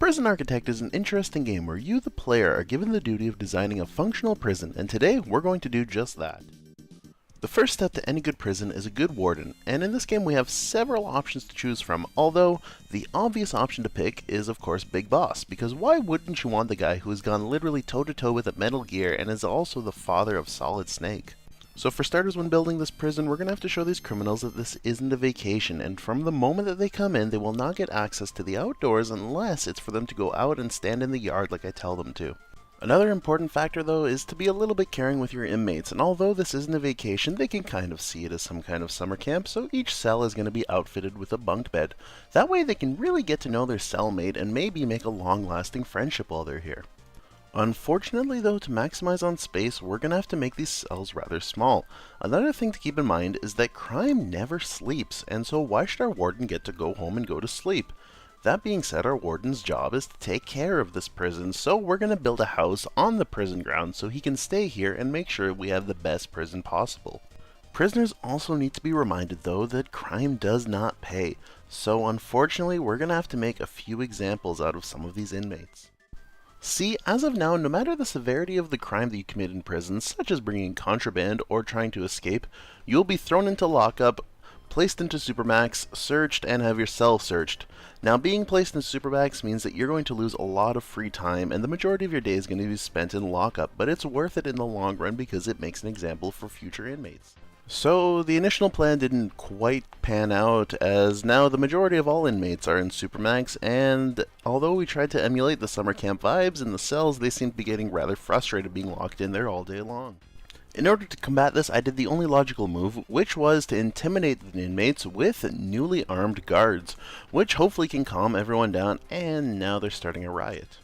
Prison Architect is an interesting game where you, the player, are given the duty of designing a functional prison, and today we're going to do just that. The first step to any good prison is a good warden, and in this game we have several options to choose from, although the obvious option to pick is of course Big Boss, because why wouldn't you want the guy who has gone literally toe-to-toe with a Metal Gear and is also the father of Solid Snake? So for starters, when building this prison, we're going to have to show these criminals that this isn't a vacation, and from the moment that they come in, they will not get access to the outdoors unless it's for them to go out and stand in the yard like I tell them to. Another important factor though is to be a little bit caring with your inmates, and although this isn't a vacation, they can kind of see it as some kind of summer camp, so each cell is going to be outfitted with a bunk bed. That way they can really get to know their cellmate and maybe make a long-lasting friendship while they're here. Unfortunately though, to maximize on space, we're going to have to make these cells rather small. Another thing to keep in mind is that crime never sleeps, and so why should our warden get to go home and go to sleep? That being said, our warden's job is to take care of this prison, so we're going to build a house on the prison ground so he can stay here and make sure we have the best prison possible. Prisoners also need to be reminded though that crime does not pay, so unfortunately we're going to have to make a few examples out of some of these inmates. See, as of now, no matter the severity of the crime that you commit in prison, such as bringing contraband or trying to escape, you'll be thrown into lockup, placed into Supermax, searched, and have your cell searched. Now, being placed in Supermax means that you're going to lose a lot of free time, and the majority of your day is going to be spent in lockup, but it's worth it in the long run because it makes an example for future inmates. So, the initial plan didn't quite pan out, as now the majority of all inmates are in Supermax, and although we tried to emulate the summer camp vibes in the cells, they seem to be getting rather frustrated being locked in there all day long. In order to combat this, I did the only logical move, which was to intimidate the inmates with newly armed guards, which hopefully can calm everyone down, and now they're starting a riot.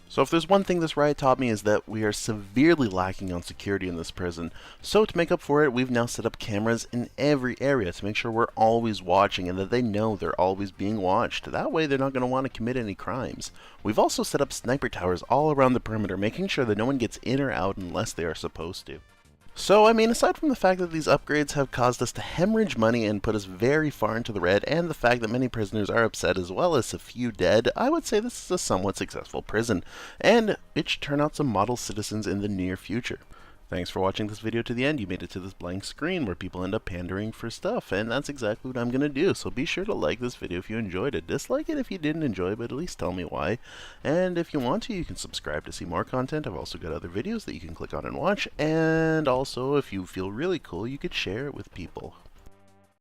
So if there's one thing this riot taught me is that we are severely lacking on security in this prison. So to make up for it, we've now set up cameras in every area to make sure we're always watching and that they know they're always being watched. That way they're not going to want to commit any crimes. We've also set up sniper towers all around the perimeter, making sure that no one gets in or out unless they are supposed to. So, I mean, aside from the fact that these upgrades have caused us to hemorrhage money and put us very far into the red, and the fact that many prisoners are upset as well as a few dead, I would say this is a somewhat successful prison, and it should turn out some model citizens in the near future. Thanks for watching this video to the end. You made it to this blank screen where people end up pandering for stuff, and that's exactly what I'm going to do. So be sure to like this video if you enjoyed it. Dislike it if you didn't enjoy it, but at least tell me why. And if you want to, you can subscribe to see more content. I've also got other videos that you can click on and watch. And also, if you feel really cool, you could share it with people.